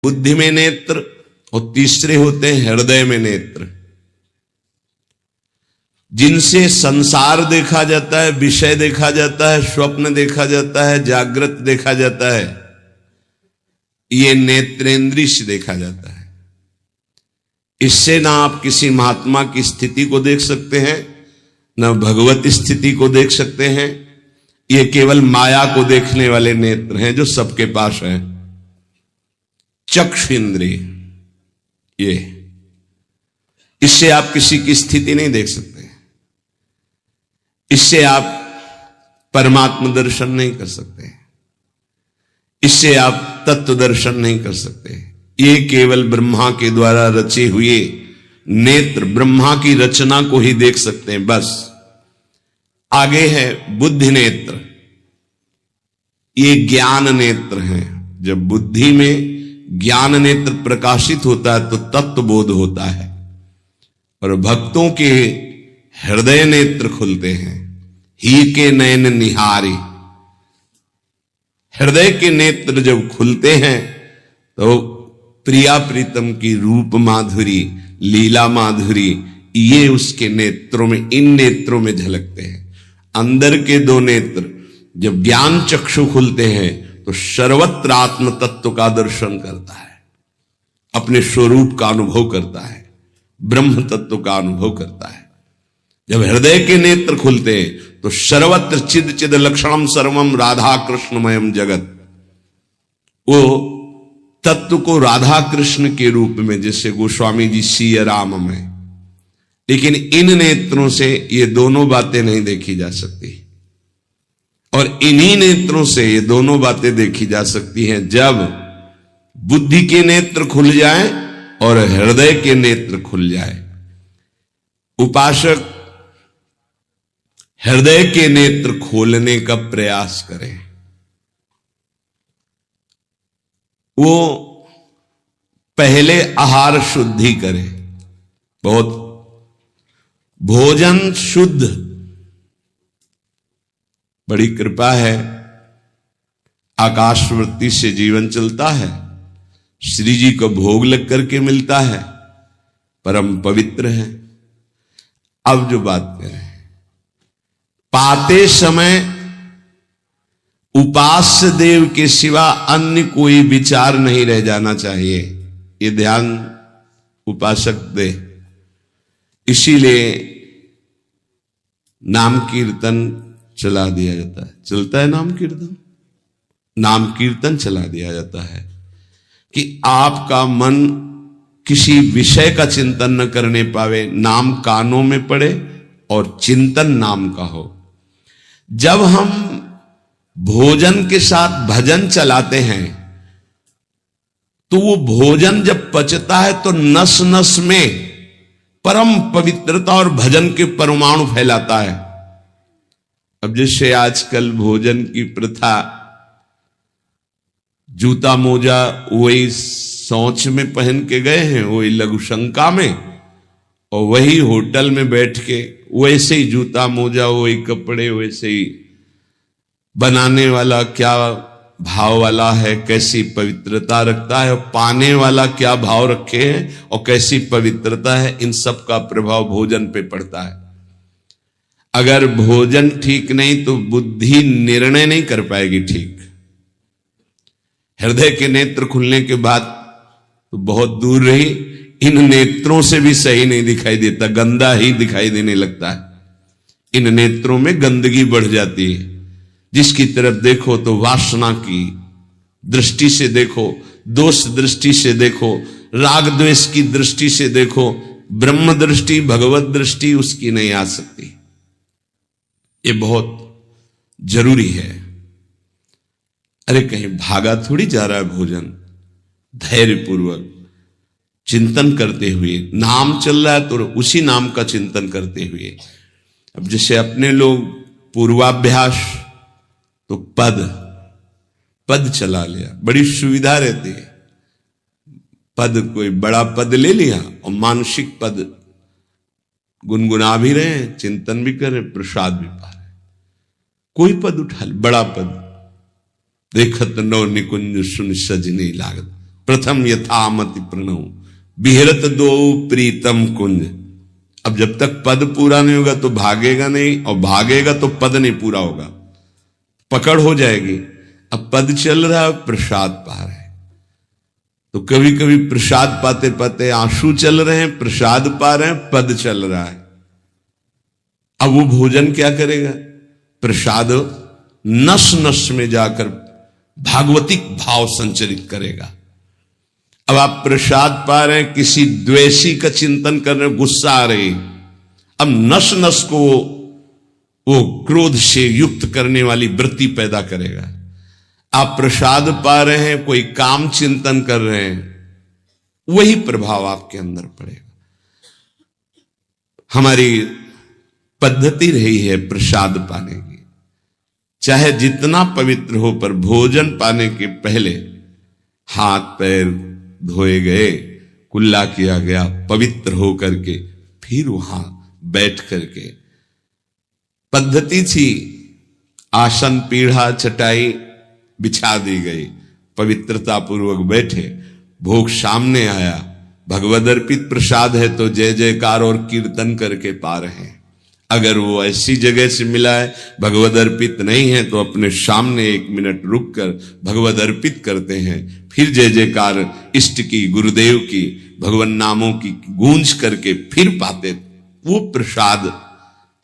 बुद्धि में नेत्र और तीसरे होते हैं हृदय में नेत्र, जिनसे संसार देखा जाता है, विषय देखा जाता है, स्वप्न देखा जाता है, जागृत देखा जाता है। ये नेत्रेंद्रिय से देखा जाता है। इससे ना आप किसी महात्मा की स्थिति को देख सकते हैं, ना भगवत स्थिति को देख सकते हैं। ये केवल माया को देखने वाले नेत्र हैं जो सबके पास हैं। चक्षु इंद्रिय, ये इससे आप किसी की स्थिति नहीं देख सकते, इससे आप परमात्मा दर्शन नहीं कर सकते, इससे आप तत्व दर्शन नहीं कर सकते। ये केवल ब्रह्मा के द्वारा रचे हुए नेत्र, ब्रह्मा की रचना को ही देख सकते हैं, बस। आगे है बुद्धि नेत्र। ये ज्ञान नेत्र हैं। जब बुद्धि में ज्ञान नेत्र प्रकाशित होता है तो तत्व बोध होता है और भक्तों के हृदय नेत्र खुलते हैं। ही के नयन निहारी, हृदय के नेत्र जब खुलते हैं तो प्रिया प्रीतम की रूप माधुरी, लीला माधुरी, ये उसके नेत्रों में, इन नेत्रों में झलकते हैं। अंदर के दो नेत्र जब ज्ञान चक्षु खुलते हैं तो सर्वत्र आत्म तत्व का दर्शन करता है, अपने स्वरूप का अनुभव करता है, ब्रह्म तत्व का अनुभव करता है। जब हृदय के नेत्र खुलते हैं तो सर्वत्र चिद चिद लक्षणम सर्वम राधा कृष्णमयम जगत, वो तत्व को राधा कृष्ण के रूप में, जैसे गोस्वामी जी सिया राम में। लेकिन इन नेत्रों से ये दोनों बातें नहीं देखी जा सकती, और इन्हीं नेत्रों से ये दोनों बातें देखी जा सकती हैं जब बुद्धि के नेत्र खुल जाए और हृदय के नेत्र खुल जाए। उपासक हृदय के नेत्र खोलने का प्रयास करें। वो पहले आहार शुद्धि करे, बहुत भोजन शुद्ध। बड़ी कृपा है, आकाशवृत्ति से जीवन चलता है, श्री जी को भोग लग करके मिलता है, परम पवित्र है। अब जो बात करें, पाते समय उपास्य देव के सिवा अन्य कोई विचार नहीं रह जाना चाहिए, ये ध्यान उपासक दे। इसीलिए नाम कीर्तन चला दिया जाता है, चलता है नाम कीर्तन, नाम कीर्तन चला दिया जाता है कि आपका मन किसी विषय का चिंतन न करने पावे, नाम कानों में पड़े और चिंतन नाम का हो। जब हम भोजन के साथ भजन चलाते हैं तो वो भोजन जब पचता है तो नस नस में परम पवित्रता और भजन के परमाणु फैलाता है। अब जैसे आजकल भोजन की प्रथा, जूता मोजा वही शौच में पहन के गए हैं, वही लघुशंका में, और वही होटल में बैठ के वैसे ही जूता मोजा, वही कपड़े, वैसे ही बनाने वाला क्या भाव वाला है, कैसी पवित्रता रखता है, और पाने वाला क्या भाव रखे हैं और कैसी पवित्रता है, इन सब का प्रभाव भोजन पे पड़ता है। अगर भोजन ठीक नहीं तो बुद्धि निर्णय नहीं कर पाएगी ठीक। हृदय के नेत्र खुलने के बाद तो बहुत दूर रही, इन नेत्रों से भी सही नहीं दिखाई देता, गंदा ही दिखाई देने लगता है। इन नेत्रों में गंदगी बढ़ जाती है। जिसकी तरफ देखो तो वासना की दृष्टि से देखो, दोष दृष्टि से देखो, राग द्वेष की दृष्टि से देखो, ब्रह्म दृष्टि, भगवत दृष्टि उसकी नहीं आ सकती। ये बहुत जरूरी है। अरे कहीं भागा थोड़ी जा रहा है भोजन, धैर्य पूर्वक चिंतन करते हुए, नाम चल रहा है तो उसी नाम का चिंतन करते हुए। अब जैसे अपने लोग पूर्वाभ्यास तो पद चला लिया, बड़ी सुविधा रहती है। पद, कोई बड़ा पद ले लिया और मानसिक पद गुनगुना भी रहे हैं, चिंतन भी कर रहे, प्रसाद भी पा रहे। कोई पद उठा ले, बड़ा पद, देखत नौ निकुंज सुन सजनी लागत, प्रथम यथामति प्रणव बिहरत दो प्रीतम कुंज। अब जब तक पद पूरा नहीं होगा तो भागेगा नहीं, और भागेगा तो पद नहीं पूरा होगा, पकड़ हो जाएगी। अब पद चल रहा है, प्रसाद पा रहे हैं, तो कभी कभी प्रसाद पाते पाते आंसू चल रहे हैं, प्रसाद पा रहे हैं, पद चल रहा है। अब वो भोजन क्या करेगा? प्रसाद नस नस में जाकर भागवतिक भाव संचरित करेगा। अब आप प्रसाद पा रहे हैं, किसी द्वेषी का चिंतन कर रहे हैं, गुस्सा आ रही, अब नस नस को वो क्रोध से युक्त करने वाली वृत्ति पैदा करेगा। आप प्रसाद पा रहे हैं, कोई काम चिंतन कर रहे हैं, वही प्रभाव आपके अंदर पड़ेगा। हमारी पद्धति रही है प्रसाद पाने की, चाहे जितना पवित्र हो, पर भोजन पाने के पहले हाथ पैर धोए गए, कुल्ला किया गया, पवित्र हो करके फिर वहां बैठ करके। पद्धति थी, आसन पीढ़ा चटाई बिछा दी गई, पवित्रता पूर्वक बैठे, भोग सामने आया, भगवद अर्पित प्रसाद है तो जय जयकार और कीर्तन करके पा रहे हैं। अगर वो ऐसी जगह से मिला है, भगवद अर्पित नहीं है, तो अपने सामने 1 मिनट रुक कर भगवद अर्पित करते हैं, फिर जय जयकार इष्ट की, गुरुदेव की, भगवान नामों की गूंज करके फिर पाते। वो प्रसाद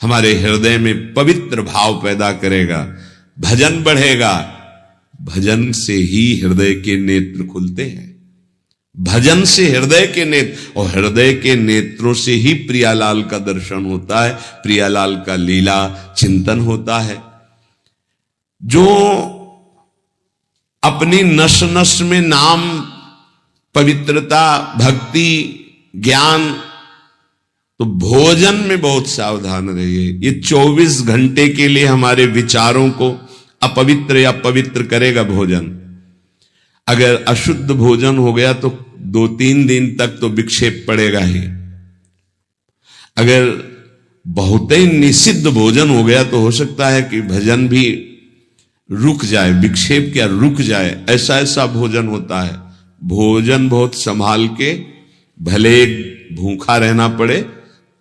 हमारे हृदय में पवित्र भाव पैदा करेगा, भजन बढ़ेगा। भजन से ही हृदय के नेत्र खुलते हैं, भजन से हृदय के नेत्र, और हृदय के नेत्रों से ही प्रियालाल का दर्शन होता है, प्रियालाल का लीला चिंतन होता है। जो अपनी नस नस में नाम, पवित्रता, भक्ति, ज्ञान, तो भोजन में बहुत सावधान रहिए। ये 24 घंटे के लिए हमारे विचारों को अपवित्र या पवित्र करेगा भोजन। अगर अशुद्ध भोजन हो गया तो 2-3 दिन तक तो विक्षेप पड़ेगा ही। अगर बहुत ही निषिद्ध भोजन हो गया तो हो सकता है कि भजन भी रुक जाए, विक्षेप क्या रुक जाए, ऐसा ऐसा भोजन होता है। भोजन बहुत संभाल के, भले भूखा रहना पड़े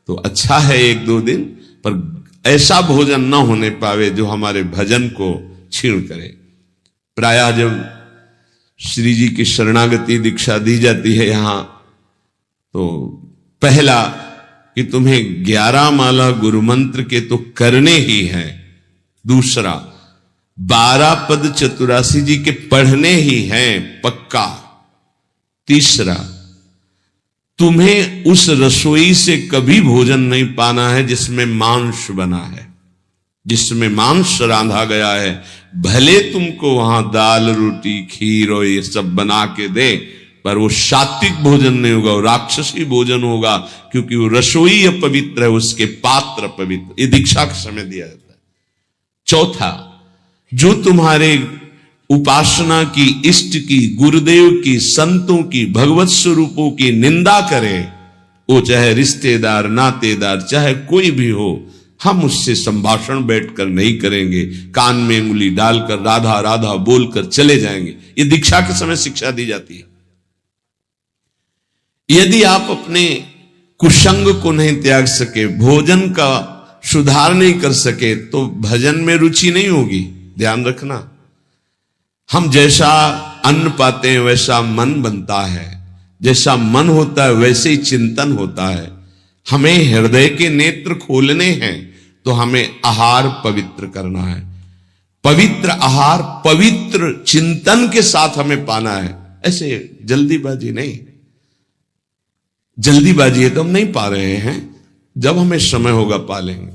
तो अच्छा है 1-2 दिन, पर ऐसा भोजन ना होने पावे जो हमारे भजन को छीण करे। प्रायः जब श्री जी की शरणागति दीक्षा दी जाती है यहां, तो पहला कि तुम्हें 11 माला गुरु मंत्र के तो करने ही हैं, दूसरा 12 पद चतुरासी जी के पढ़ने ही हैं पक्का, तीसरा तुम्हें उस रसोई से कभी भोजन नहीं पाना है जिसमें मांस बना है, जिसमें मांस रांधा गया है। भले तुमको वहां दाल रोटी खीर और ये सब बना के दे, पर वो सात्विक भोजन नहीं होगा, वो राक्षसी भोजन होगा, क्योंकि वो रसोई अपवित्र है, उसके पात्र पवित्र। ये दीक्षा के समय दिया जाता है। चौथा, जो तुम्हारे उपासना की, इष्ट की, गुरुदेव की, संतों की, भगवत स्वरूपों की निंदा करे, वो चाहे रिश्तेदार, नातेदार, चाहे कोई भी हो, हम उससे संभाषण बैठकर नहीं करेंगे, कान में उंगली डालकर राधा राधा बोलकर चले जाएंगे। ये दीक्षा के समय शिक्षा दी जाती है। यदि आप अपने कुसंग को नहीं त्याग सके, भोजन का सुधार नहीं कर सके, तो भजन में रुचि नहीं होगी। ध्यान रखना, हम जैसा अन्न पाते हैं वैसा मन बनता है, जैसा मन होता है वैसे ही चिंतन होता है। हमें हृदय के नेत्र खोलने हैं तो हमें आहार पवित्र करना है। पवित्र आहार पवित्र चिंतन के साथ हमें पाना है, ऐसे जल्दीबाजी नहीं। जल्दीबाजी है तो हम नहीं पा रहे हैं, जब हमें समय होगा पा लेंगे।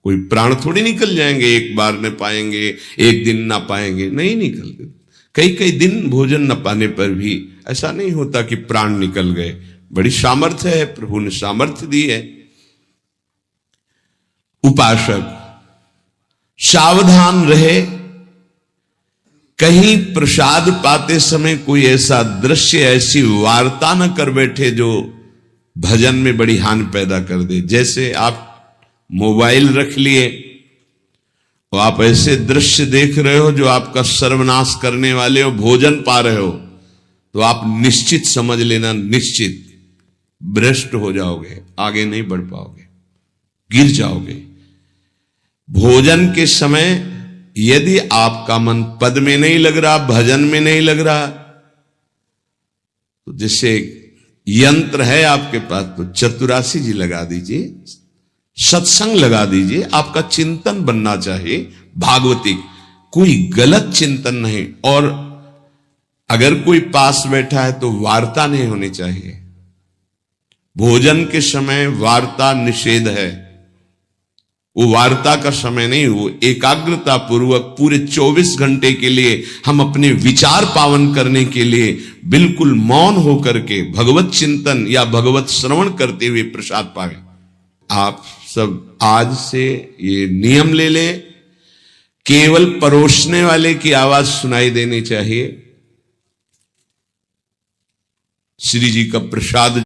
कोई प्राण थोड़ी निकल जाएंगे, एक बार न पाएंगे, एक दिन ना पाएंगे, नहीं निकलते। कई दिन भोजन न पाने पर भी ऐसा नहीं होता कि प्राण निकल गए। बड़ी सामर्थ्य है, प्रभु ने सामर्थ्य दी है। उपासक सावधान रहे, कहीं प्रसाद पाते समय कोई ऐसा दृश्य, ऐसी वार्ता न कर बैठे जो भजन में बड़ी हानि पैदा कर दे। जैसे आप मोबाइल रख लिए और आप ऐसे दृश्य देख रहे हो जो आपका सर्वनाश करने वाले हो, भोजन पा रहे हो, तो आप निश्चित समझ लेना, निश्चित भ्रष्ट हो जाओगे, आगे नहीं बढ़ पाओगे, गिर जाओगे। भोजन के समय यदि आपका मन पद में नहीं लग रहा, भजन में नहीं लग रहा, तो जैसे यंत्र है आपके पास, तो चतुरासी जी लगा दीजिए, सत्संग लगा दीजिए। आपका चिंतन बनना चाहिए भागवती, कोई गलत चिंतन नहीं। और अगर कोई पास बैठा है तो वार्ता नहीं होनी चाहिए। भोजन के समय वार्ता निषेध है, वो वार्ता का समय नहीं, वो एकाग्रता पूर्वक पूरे 24 घंटे के लिए हम अपने विचार पावन करने के लिए बिल्कुल मौन होकर के भगवत चिंतन या भगवत श्रवण करते हुए प्रसाद पावे। आप सब आज से ये नियम ले लें, केवल परोसने वाले की आवाज सुनाई देनी चाहिए। श्री जी का प्रसाद